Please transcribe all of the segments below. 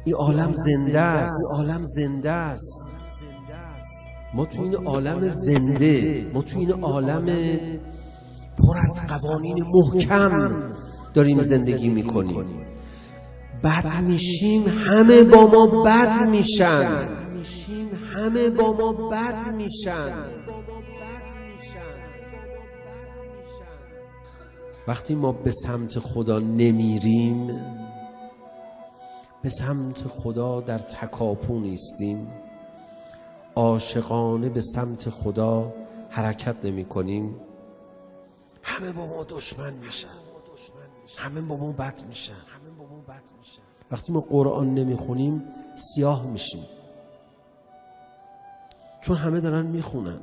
این عالم زنده است. این عالم زنده است. ما تو این عالم زنده، ما تو این عالم پر از قوانین محکم داریم زندگی میکنیم. بد میشیم، همه با ما بد میشن. همه با ما بد میشن. وقتی ما به سمت خدا نمیریم، به سمت خدا در تکاپو نیستیم، عاشقانه به سمت خدا حرکت نمی کنیم، همه با ما دشمن میشن، همه با ما بد میشن. وقتی ما قرآن نمیخونیم سیاه میشیم، چون همه دارن میخونن.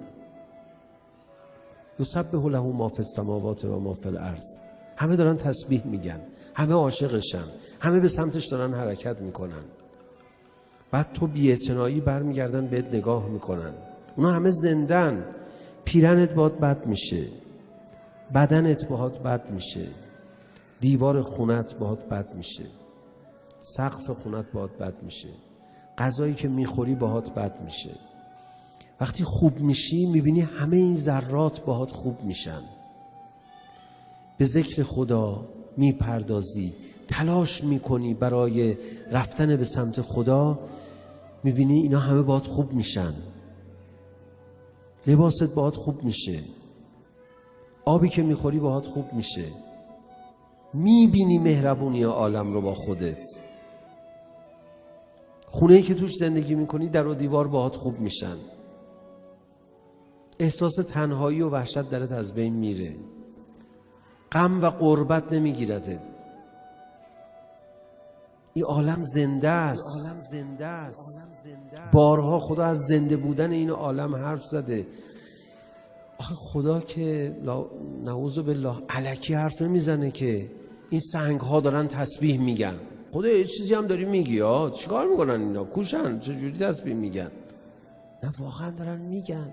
یسبح له ما فی السماوات و ما فی الارض. همه دارن تسبیح میگن، همه عاشقشن، همه به سمتش دارن حرکت میکنن. بعد تو بی‌اعتنایی برمیگردن بهت نگاه میکنن. اونا همه زندن. پیرنت باهات بد میشه، بدنت باهات بد میشه، دیوار خونت باهات بد میشه، سقف خونت باهات بد میشه، غذایی که میخوری باهات بد میشه. وقتی خوب میشی میبینی همه این ذرات باهات خوب میشن. به ذکر خدا میپردازی، تلاش میکنی برای رفتن به سمت خدا، میبینی اینا همه باهات خوب میشن. لباست باهات خوب میشه، آبی که میخوری باهات خوب میشه، میبینی مهربونی عالم رو با خودت. خونه‌ای که توش زندگی میکنی در و دیوار باهات خوب میشن. احساس تنهایی و وحشت درت از بین میره. غم و غربت نمیگیرده. این عالم زنده است. بارها خدا از زنده بودن این عالم حرف زده. آخه خدا که نعوذ بالله الکی حرف نمیزنه که این سنگ ها دارن تسبیح میگن. خدا یه چیزی هم داری میگی ها، چیکار میکنن اینا؟ کوشن، چجوری تسبیح میگن؟ نه واقعا دارن میگن.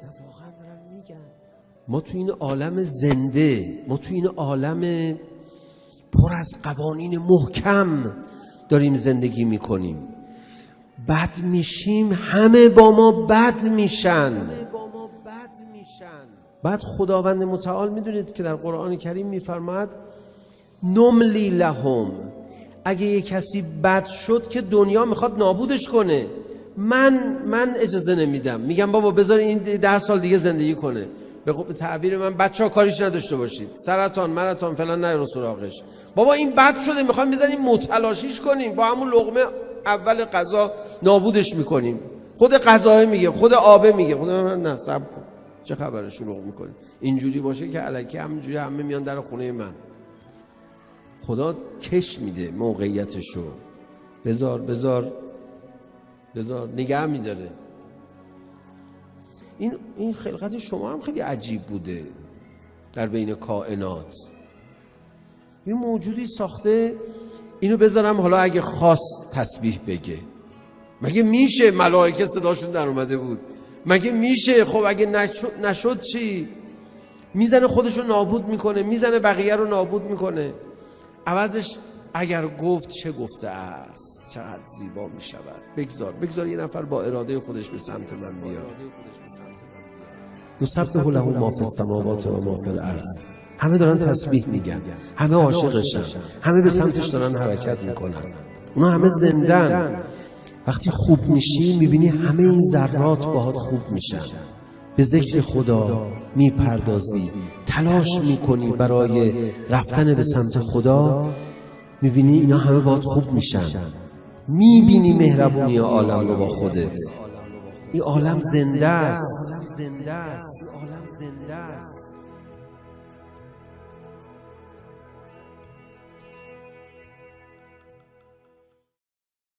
ما تو این عالم زنده، ما تو این عالم پر از قوانین محکم داریم زندگی میکنیم. بد میشیم، همه با ما بد میشن. بعد خداوند متعال میدونید که در قرآن کریم میفرماید نملی لهم. اگه یه کسی بد شد که دنیا میخواد نابودش کنه، من اجازه نمیدم. میگم بابا بذار این 10 سال دیگه زندگی کنه. به تعبیر من بچه‌ها کاریش نداشته باشید، سرطان مرطان فلان نرو سراغش. بابا این بد شده، میخوایم بزنیم متلاشیش کنیم، با همون لقمه اول غذا نابودش میکنیم. خود غذا میگه، خود آبه میگه، خدا من نه صبر کن، چه خبره شروع میکنیم. اینجوری باشه که الکی همینجوری همه میان در خونه من. خدا کش میده موقعیتشو. بذار نگه میداره. این خلقت شما هم خیلی عجیب بوده در بین کائنات. این موجودی ساخته اینو بذارم حالا اگه خواست تسبیح بگه. مگه میشه؟ ملائکه صداشون در اومده بود. مگه میشه؟ خب اگه نشد چی؟ میزنه خودشو نابود میکنه، میزنه بقیه رو نابود میکنه. عوضش اگر گفت چه گفته است، چقدر زیبا میشود. بگذار یه نفر با اراده خودش به سمت من بیاد. یسبح له ما فی السماوات و ما فی الارض. همه دارن تسبیح میگن، همه عاشقشن، همه به سمتش دارن حرکت میکنن. اونا همه زندن. وقتی خوب میشی میبینی همه این ذرات باهات خوب میشن. به ذکر خدا میپردازی، تلاش میکنی برای رفتن به سمت خدا، میبینی اینا همه باهات خوب میشن. میبینی مهربونی عالم رو با خودت. این عالم زنده است.